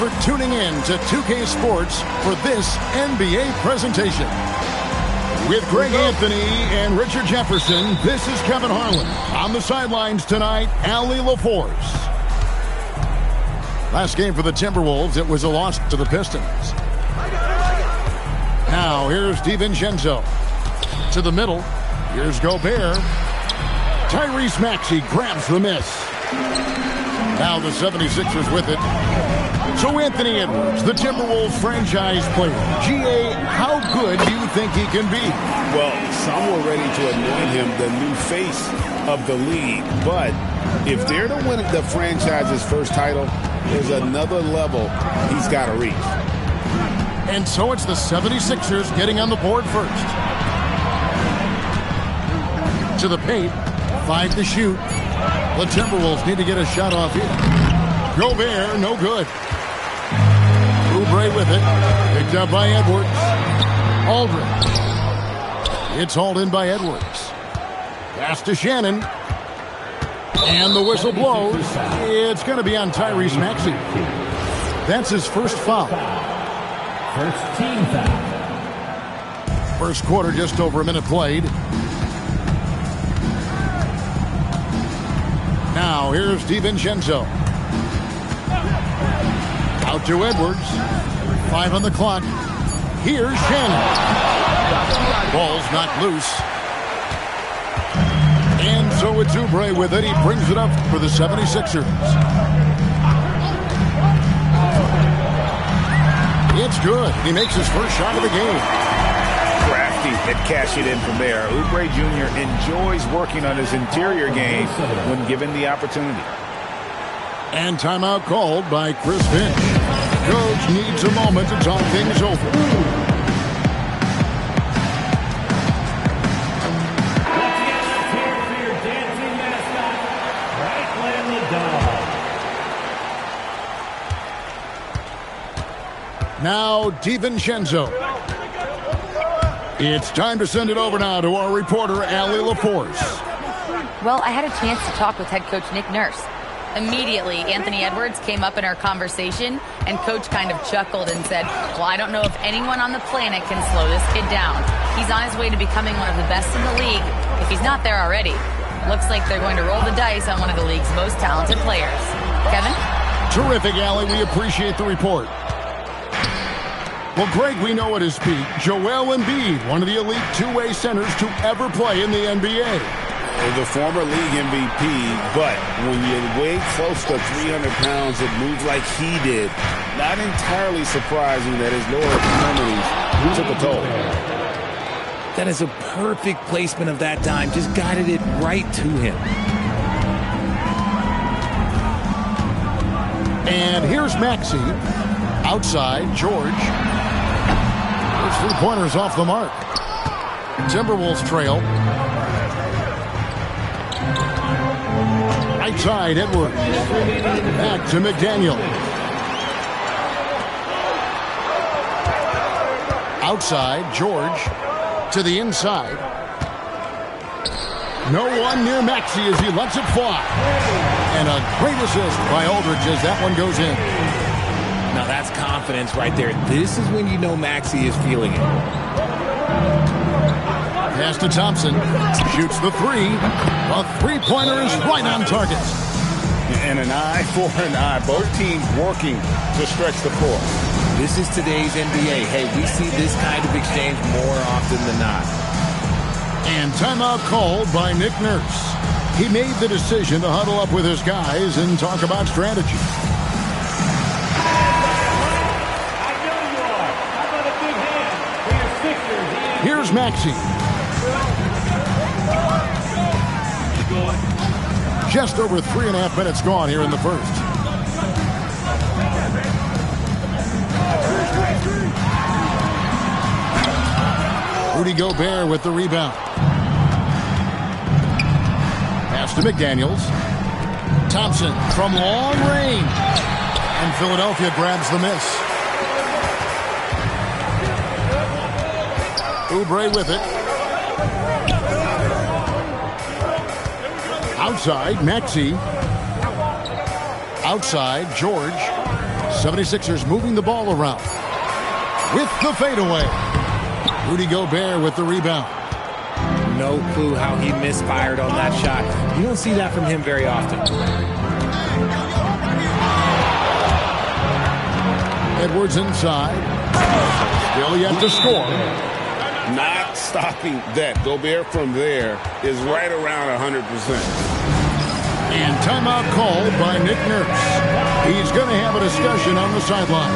for tuning in to 2K Sports for this NBA presentation. With Greg Anthony and Richard Jefferson, this is Kevin Harlan. On the sidelines tonight, Allie LaForce. Last game for the Timberwolves, it was a loss to the Pistons. Now, here's DiVincenzo. To the middle. Here's Gobert. Tyrese Maxey grabs the miss. Now the 76ers with it. So Anthony Edwards, the Timberwolves franchise player. GA, how good do you think he can be? Well, some were ready to anoint him the new face of the league. But if they're to win the franchise's first title, there's another level he's got to reach. And so it's the 76ers getting on the board first. To the paint. 5 to shoot. The Timberwolves need to get a shot off here. Gobert, no good. Oubre with it. Picked up by Edwards. Aldridge. It's hauled in by Edwards. Pass to Shannon. And the whistle blows. It's going to be on Tyrese Maxey. That's his first foul. First team foul. First quarter, just over a minute played. Now, here's DiVincenzo. Out to Edwards. 5 on the clock. Here's Shannon. Ball's knocked loose. And so it's Oubre with it. He brings it up for the 76ers. It's good. He makes his first shot of the game. Crafty and cash it in from there. Oubre Jr. enjoys working on his interior game when given the opportunity. And timeout called by Chris Finch. Coach needs a moment to talk things over. Now DiVincenzo. It's time to send it over now to our reporter, Allie LaForce. Well, I had a chance to talk with head coach Nick Nurse. Immediately, Anthony Edwards came up in our conversation, and coach kind of chuckled and said, well, I don't know if anyone on the planet can slow this kid down. He's on his way to becoming one of the best in the league, if he's not there already. Looks like they're going to roll the dice on one of the league's most talented players. Kevin? Terrific, Allie. We appreciate the report. Well, Greg, we know at his peak, Joel Embiid, one of the elite two-way centers to ever play in the NBA. The former league MVP, but when you weigh close to 300 pounds and move like he did, not entirely surprising that his lower extremities took a toll. That is a perfect placement of that dime. Just guided it right to him. And here's Maxey. Outside, George. Those three-pointers off the mark. Timberwolves trail. Right side, Edwards. Back to McDaniel. Outside, George. To the inside. No one near Maxey as he lets it fly. And a great assist by Aldridge as that one goes in. Now that's confidence right there. This is when you know Maxey is feeling it. Pass to Thompson. Shoots the three. A three-pointer is right on target. And an eye for an eye. Both teams working to stretch the floor. This is today's NBA. Hey, we see this kind of exchange more often than not. And timeout called by Nick Nurse. He made the decision to huddle up with his guys and talk about strategy. Here's Maxey. Just over 3.5 minutes gone here in the first. Rudy Gobert with the rebound. Pass to McDaniels. Thompson from long range. And Philadelphia grabs the miss. Oubre with it. Outside, Maxey. Outside, George. 76ers moving the ball around. With the fadeaway. Rudy Gobert with the rebound. No clue how he misfired on that shot. You don't see that from him very often. Edwards inside. Still yet to score. Not stopping that. Gobert from there is right around 100%. And timeout called by Nick Nurse. He's going to have a discussion on the sideline.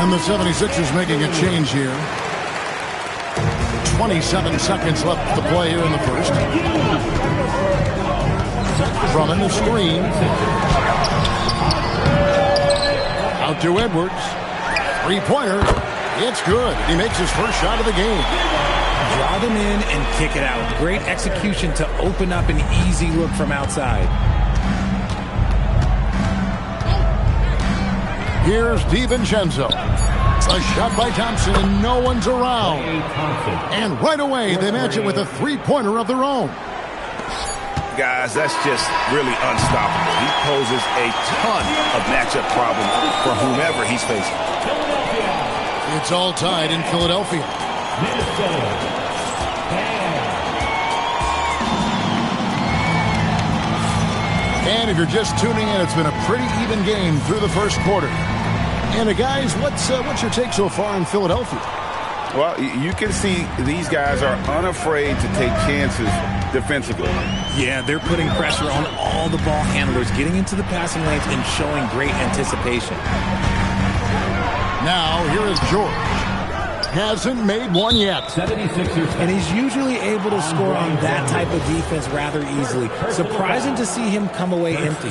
And the 76ers making a change here. 27 seconds left to play here in the first. Drummond the screen. Out to Edwards. Three-pointer. It's good. He makes his first shot of the game. Draw them in and kick it out. Great execution to open up an easy look from outside. Here's DiVincenzo. A shot by Thompson, and no one's around. And right away, they match it with a three-pointer of their own. Guys, that's just really unstoppable. He poses a ton of matchup problems for whomever he's facing. It's all tied in Philadelphia. And if you're just tuning in, it's been a pretty even game through the first quarter. And guys, what's your take so far in Philadelphia? Well, you can see these guys are unafraid to take chances defensively. Yeah, they're putting pressure on all the ball handlers, getting into the passing lanes and showing great anticipation. Now, here is George. Hasn't made one yet. 76ers. And he's usually able to score on that type of defense rather easily. Surprising to see him come away empty.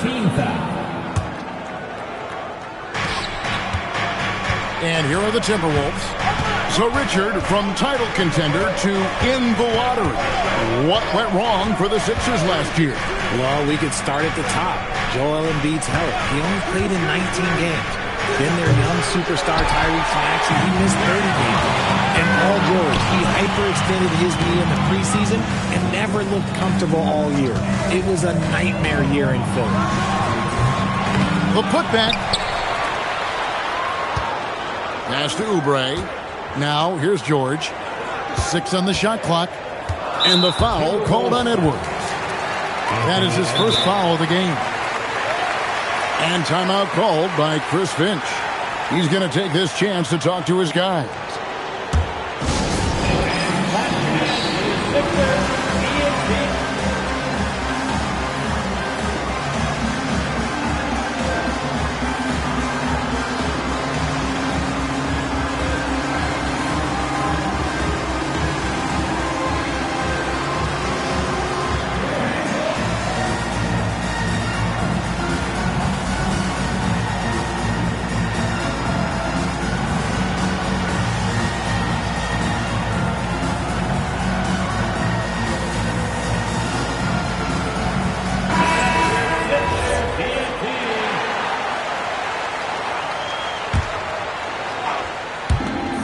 And here are the Timberwolves. So, Richard, from title contender to in the lottery. What went wrong for the Sixers last year? Well, we could start at the top. Joel Embiid's health. He only played in 19 games. Then their young superstar Tyrese Maxey, he missed 30 games. And Paul George, he hyperextended his knee in the preseason and never looked comfortable all year. It was a nightmare year in Philly. The putback. Pass to Oubre. Now, here's George. 6 on the shot clock. And the foul called on Edwards. That is his first foul of the game. And timeout called by Chris Finch. He's going to take this chance to talk to his guys.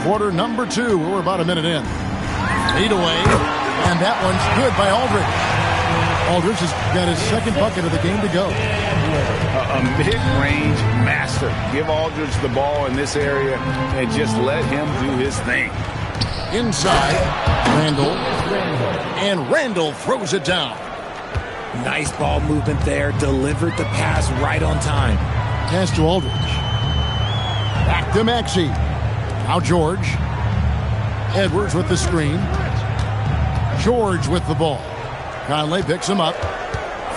Quarter number 2. We're about a minute in. Fade away. And that one's good by Aldridge. Aldridge has got his second bucket of the game to go. A mid-range master. Give Aldridge the ball in this area and just let him do his thing. Inside. Randall. And Randall throws it down. Nice ball movement there. Delivered the pass right on time. Pass to Aldridge. Back to Maxey. Now George. Edwards with the screen. George with the ball. Conley picks him up.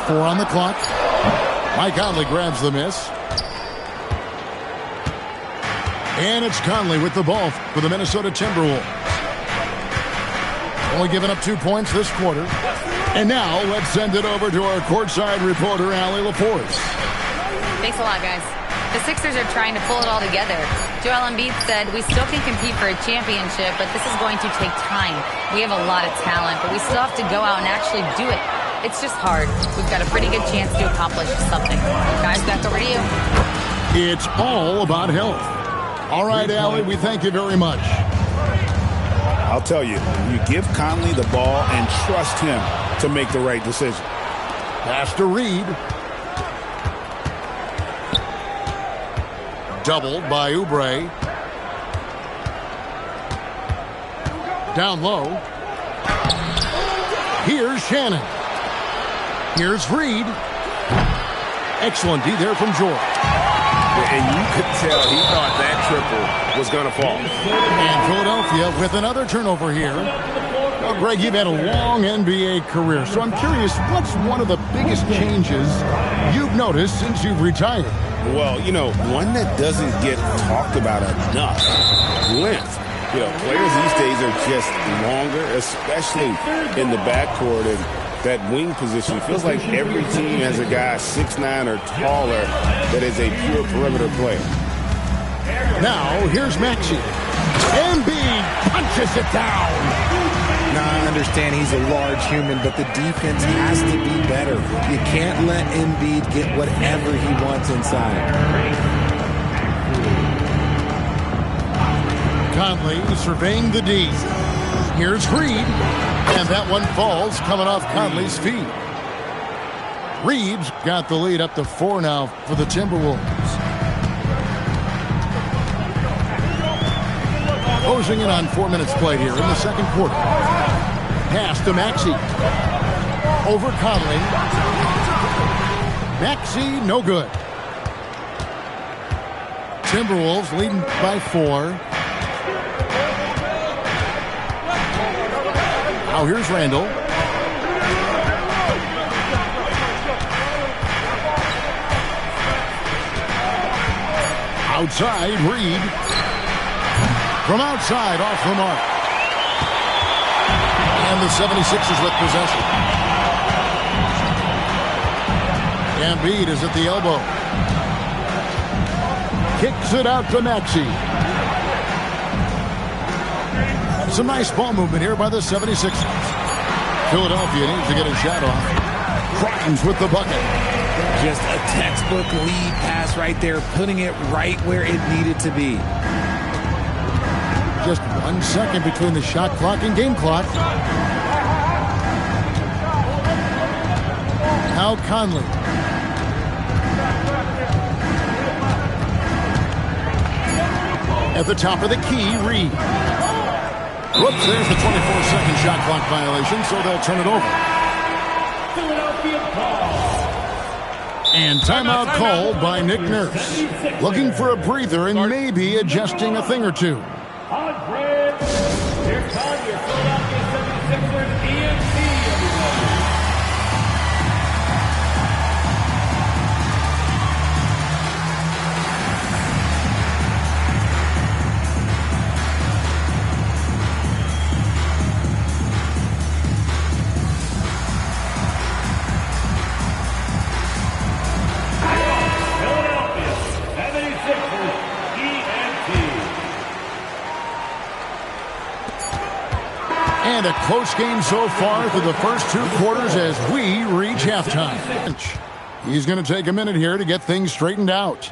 4 on the clock. Mike Conley grabs the miss. And it's Conley with the ball for the Minnesota Timberwolves. Only giving up 2 points this quarter. And now let's send it over to our courtside reporter, Allie Laporte. Thanks a lot, guys. The Sixers are trying to pull it all together. Joel Embiid said, "We still can compete for a championship, but this is going to take time. We have a lot of talent, but we still have to go out and actually do it. It's just hard. We've got a pretty good chance to accomplish something." Guys, back over to you. It's all about health. All right, Allie, we thank you very much. I'll tell you, you give Conley the ball and trust him to make the right decision. Pass to Reed. Doubled by Oubre. Down low. Here's Shannon. Here's Reed. Excellent D there from George. And you could tell he thought that triple was going to fall. And Philadelphia with another turnover here. Well, Greg, you've had a long NBA career, so I'm curious, what's one of the biggest changes you've noticed since you've retired? Well, you know, one that doesn't get talked about enough, length. You know, players these days are just longer, especially in the backcourt, and that wing position. Feels like every team has a guy 6'9" or taller that is a pure perimeter player. Now, here's Maxey. Embiid punches it down. Now, I understand he's a large human, but the defense has to be better. You can't let Embiid get whatever he wants inside. Conley surveying the D. Here's Reed. And that one falls coming off Conley's feet. Reed's got the lead up to 4 now for the Timberwolves. Closing in on 4 minutes played here in the second quarter. Pass to Maxey. Over Conley. Maxey, no good. Timberwolves leading by 4. Now here's Randall. Outside, Reed. From outside, off the mark. And the 76ers with possession. Embiid is at the elbow. Kicks it out to Maxey. Some nice ball movement here by the 76ers. Philadelphia needs to get a shot off. Grimes with the bucket. Just a textbook lead pass right there, putting it right where it needed to be. Just 1 second between the shot clock and game clock. Now Conley. At the top of the key, Reed. Whoops, there's the 24-second shot clock violation, so they'll turn it over. And timeout called by Nick Nurse. Looking for a breather and maybe adjusting a thing or two. Here comes your Philadelphia 76ers EMT, everybody. And a close game so far through the first 2 quarters as we reach halftime. He's going to take a minute here to get things straightened out.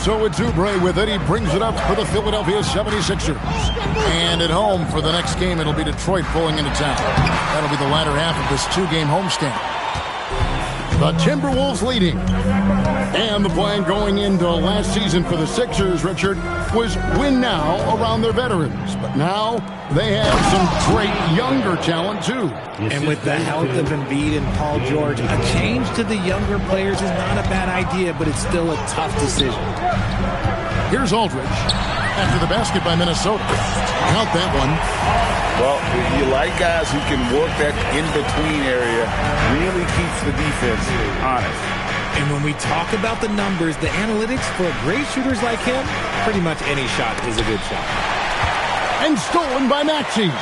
So it's Oubre with it. He brings it up for the Philadelphia 76ers. And at home for the next game, it'll be Detroit pulling into town. That'll be the latter half of this 2-game homestand. The Timberwolves leading. And the plan going into last season for the Sixers, Richard, was win now around their veterans. But now they have some great younger talent, too. And with the health of Embiid and Paul George, a change to the younger players is not a bad idea, but it's still a tough decision. Here's Aldridge after the basket by Minnesota. Count that one. Well, you like guys who can work that in-between area, really keeps the defense honest. And when we talk about the numbers, the analytics for great shooters like him, pretty much any shot is a good shot. And stolen by Maxey.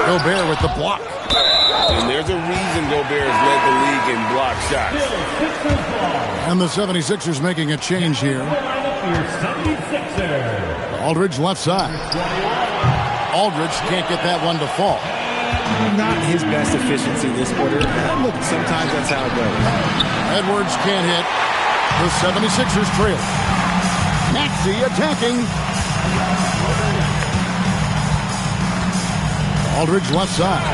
Gobert with the block. And there's a reason Gobert has led the league in block shots. And the 76ers making a change here. Aldridge left side. Aldridge can't get that one to fall. Not his best efficiency this quarter. Look, sometimes that's how it goes. Edwards can't hit. The 76ers trail. Maxey attacking. Aldridge left side.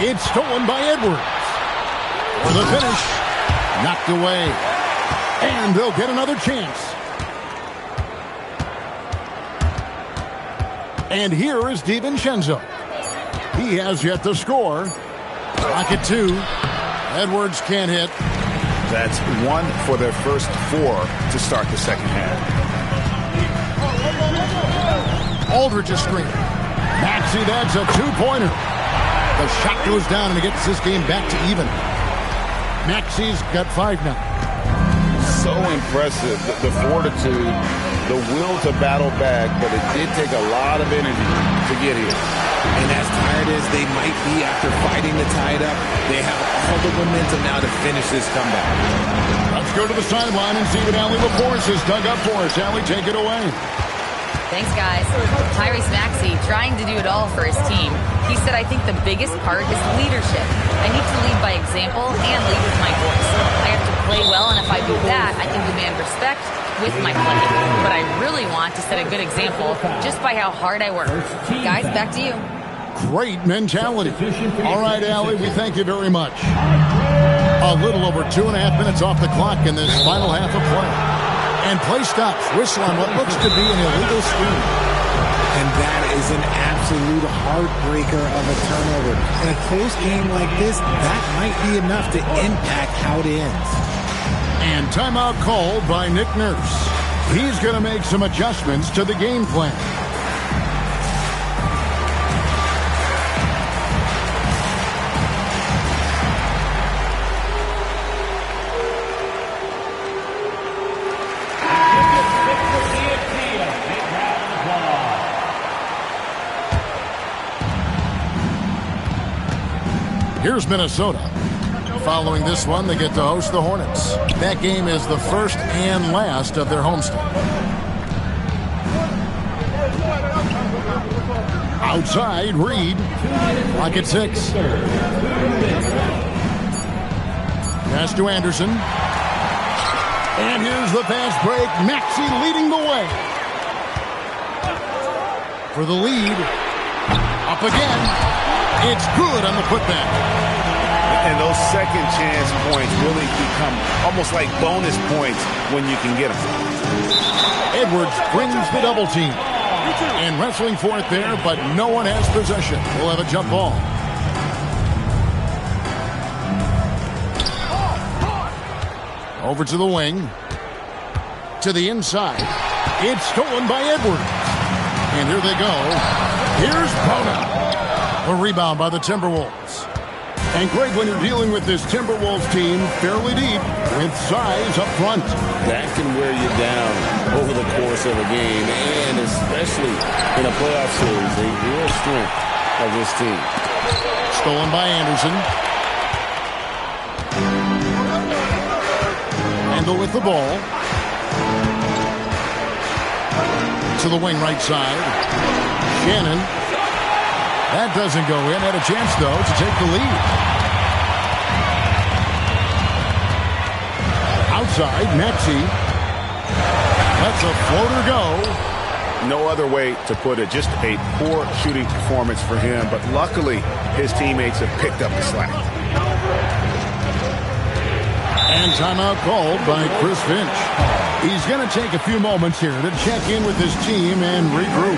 It's stolen by Edwards. For the finish. Knocked away. And they'll get another chance. And here is DiVincenzo. He has yet to score. Clock at 2. Edwards can't hit. That's 1 for their first 4 to start the second half. Aldridge is screening. Maxey, that's a 2-pointer. The shot goes down and it gets this game back to even. Maxey's got 5 now. So impressive, the fortitude, the will to battle back, but it did take a lot of energy to get here. And as tired as they might be after fighting to tie it up, they have all the momentum now to finish this comeback. Let's go to the sideline and see what Allie LaForce has dug up for us. Allie, take it away. Thanks, guys. Tyrese Maxey trying to do it all for his team. He said, I think the biggest part is leadership. I need to lead by example and lead with my voice. I have to play well, and if I do that, I can demand respect with my play. But I really want to set a good example just by how hard I work. Guys, back to you. Great mentality. All right, Allie, we thank you very much. A little over 2.5 minutes off the clock in this final half of play. And play stops. Whistle on what looks to be an illegal screen. And that is an absolute heartbreaker of a turnover. In a close game like this, that might be enough to impact how it ends. And timeout called by Nick Nurse. He's going to make some adjustments to the game plan. Here's Minnesota. Following this one, they get to host the Hornets. That game is the first and last of their homestand. Outside, Reed. Clock at 6. Pass to Anderson. And here's the fast break. Maxey leading the way. For the lead. Up again. It's good on the putback. And those second chance points really become almost like bonus points when you can get them. Edwards brings the double team. And wrestling for it there, but no one has possession. We'll have a jump ball. Over to the wing. To the inside. It's stolen by Edwards. And here they go. Here's Bono. A rebound by the Timberwolves. And Greg, when you're dealing with this Timberwolves team fairly deep with size up front, that can wear you down over the course of a game, and especially in a playoff series, a real strength of this team. Stolen by Anderson. Handle with the ball. To the wing right side. Shannon. That doesn't go in. Had a chance, though, to take the lead. Outside, Maxey. Lets a floater go. No other way to put it. Just a poor shooting performance for him. But luckily, his teammates have picked up the slack. And timeout called by Chris Finch. He's going to take a few moments here to check in with his team and regroup.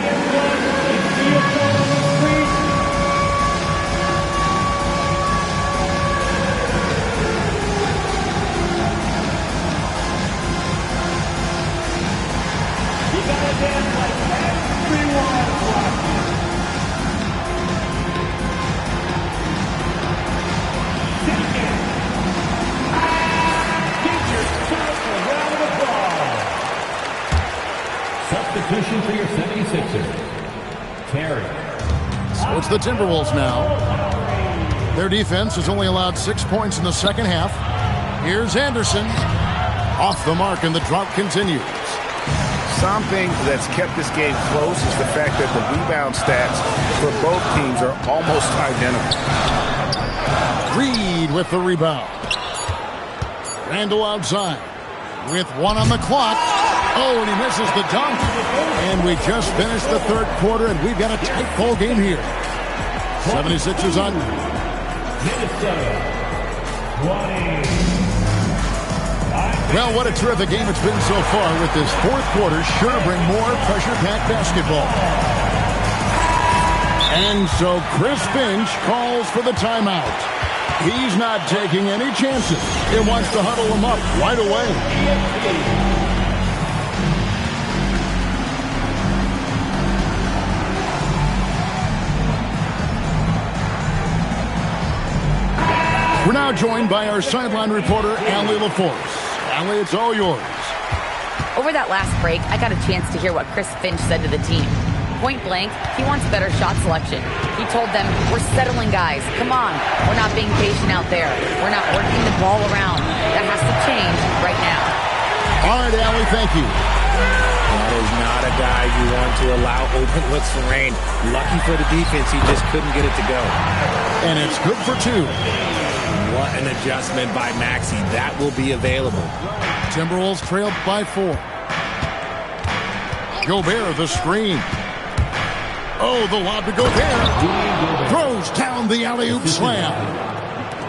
Substitution for your 76ers. Terry. the Timberwolves now. Their defense has only allowed 6 points in the second half. Here's Anderson. Off the mark, and the drought continues. Something that's kept this game close is the fact that the rebound stats for both teams are almost identical. Reed with the rebound. Randall outside with 1 on the clock. Oh, and he misses the dunk. And we just finished the third quarter, and we've got a tight ball game here. 76ers on. Well, what a terrific game it's been so far with this fourth quarter. Sure to bring more pressure-packed basketball. And so Chris Finch calls for the timeout. He's not taking any chances. He wants to huddle him up right away. We're now joined by our sideline reporter, Allie LaForce. Allie, it's all yours. Over that last break, I got a chance to hear what Chris Finch said to the team. Point blank, he wants better shot selection. He told them, we're settling guys. Come on, we're not being patient out there. We're not working the ball around. That has to change right now. All right, Allie, thank you. That is not a guy you want to allow open looks for rain. Lucky for the defense, he just couldn't get it to go. And it's good for 2. What an adjustment by Maxey. That will be available. Timberwolves trailed by 4. Gobert, the screen. Oh, the lob to Gobert. Throws down the alley-oop slam.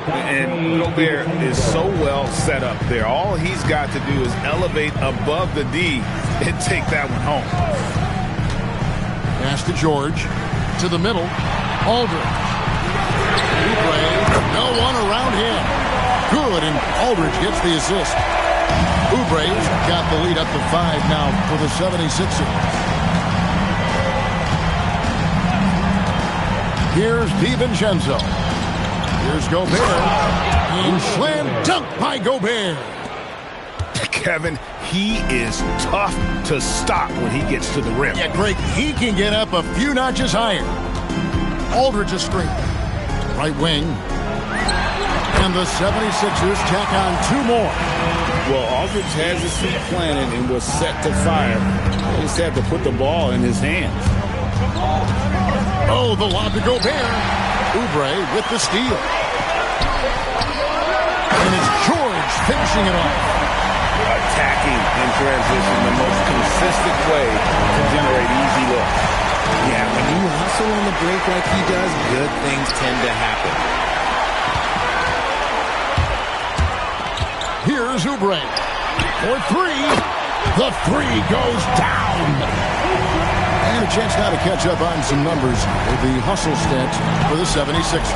And Gobert is so well set up there. All he's got to do is elevate above the D and take that one home. Pass to George. To the middle. Aldridge. No one around him. Good, and Aldridge gets the assist. Oubre's got the lead up to 5 now for the 76ers. Here's DiVincenzo. Here's Gobert. And slam dunk by Gobert. Kevin, he is tough to stop when he gets to the rim. Yeah, Greg, he can get up a few notches higher. Aldridge a screen. Right wing. And the 76ers tack on 2 more. Well, Aldridge has his feet planted and was set to fire. He just had to put the ball in his hands. Oh, the lob to Gobert. Oubre with the steal. And it's George finishing it off. Attacking in transition, the most consistent way to generate easy looks. Yeah, when you hustle on the break like he does, good things tend to happen. Here's Oubre for 3. The 3 goes down. And a chance now to catch up on some numbers with the hustle stats for the 76ers.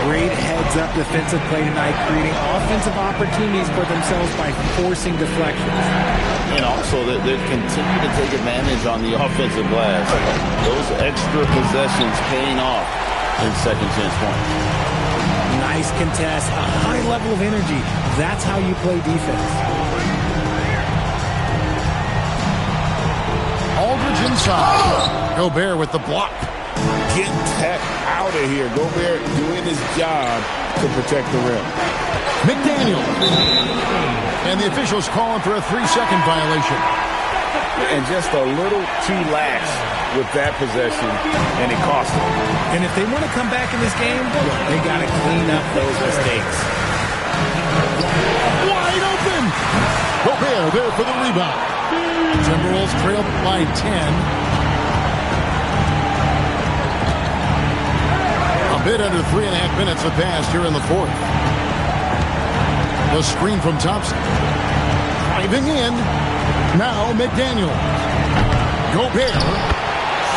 Great heads-up defensive play tonight, creating offensive opportunities for themselves by forcing deflections. And also, they continue to take advantage on the offensive glass. Those extra possessions paying off in second chance points. Nice contest, a high level of energy. That's how you play defense. Aldridge inside. Gobert with the block. Get Tech out of here. Gobert doing his job to protect the rim. McDaniel. And the officials calling for a 3-second violation. And just a little too lax with that possession, and it cost them. And if they want to come back in this game, they got to clean up those mistakes. Wide open. Gobert there for the rebound. Timberwolves trailed by 10. A bit under 3.5 minutes have passed here in the fourth. The screen from Thompson. Driving in. Now McDaniel. Gobert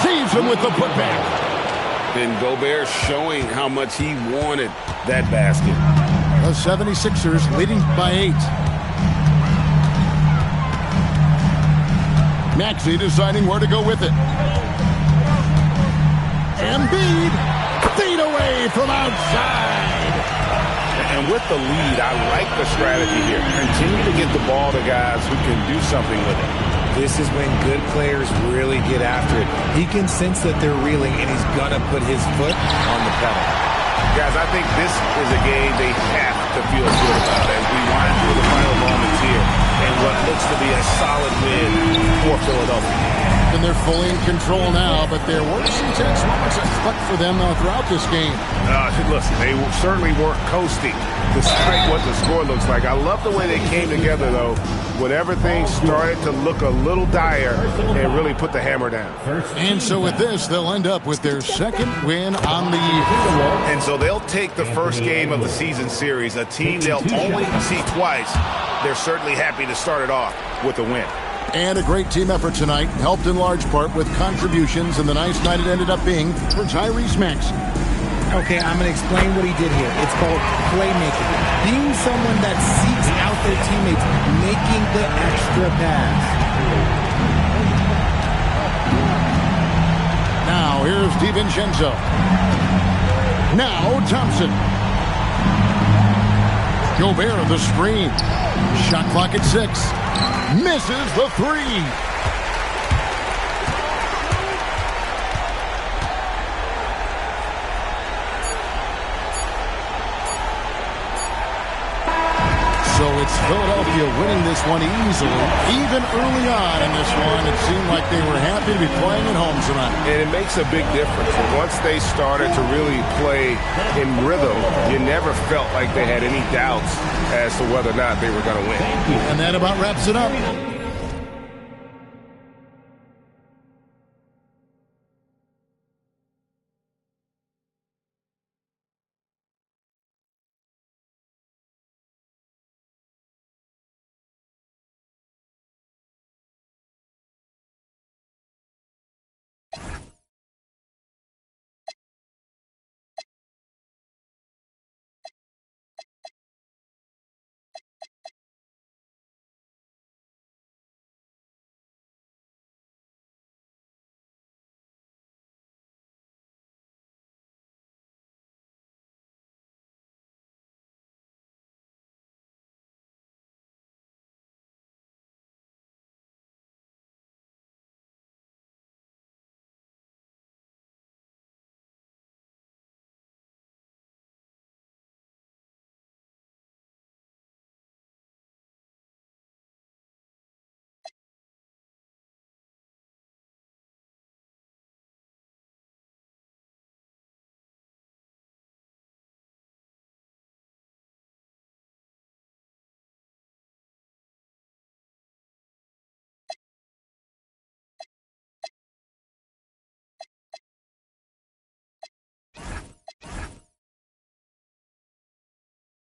saves him with the putback. And Gobert showing how much he wanted that basket. The 76ers leading by 8. Maxey deciding where to go with it. Embiid, feet away from outside. And with the lead, I like the strategy here. Continue to get the ball to guys who can do something with it. This is when good players really get after it. He can sense that they're reeling, and he's going to put his foot on the pedal. Guys, I think this is a game they have to feel good about as we wind through the final moments here and what looks to be a solid win for Philadelphia. And they're fully in control now, but there were some tense moments for them throughout this game. Listen, they certainly weren't coasting despite what the score looks like. I love the way they came together, though, when everything started to look a little dire and really put the hammer down. And so with this, they'll end up with their second win on the year. And so they'll take the first game of the season series, a team they'll only see twice. They're certainly happy to start it off with a win. And a great team effort tonight, helped in large part with contributions, and the nice night it ended up being for Tyrese Maxey. Okay, I'm going to explain what he did here. It's called playmaking. Being someone that seeks out their teammates, making the extra pass. Now, here's DiVincenzo. Now, Thompson. Gobert, the screen. Shot clock at 6. Misses the 3. So it's Philadelphia winning this one easily. Even early on in this one, it seemed like they were happy to be playing at home tonight. And it makes a big difference. Once they started to really play in rhythm, you never felt like they had any doubts as to whether or not they were going to win. And that about wraps it up.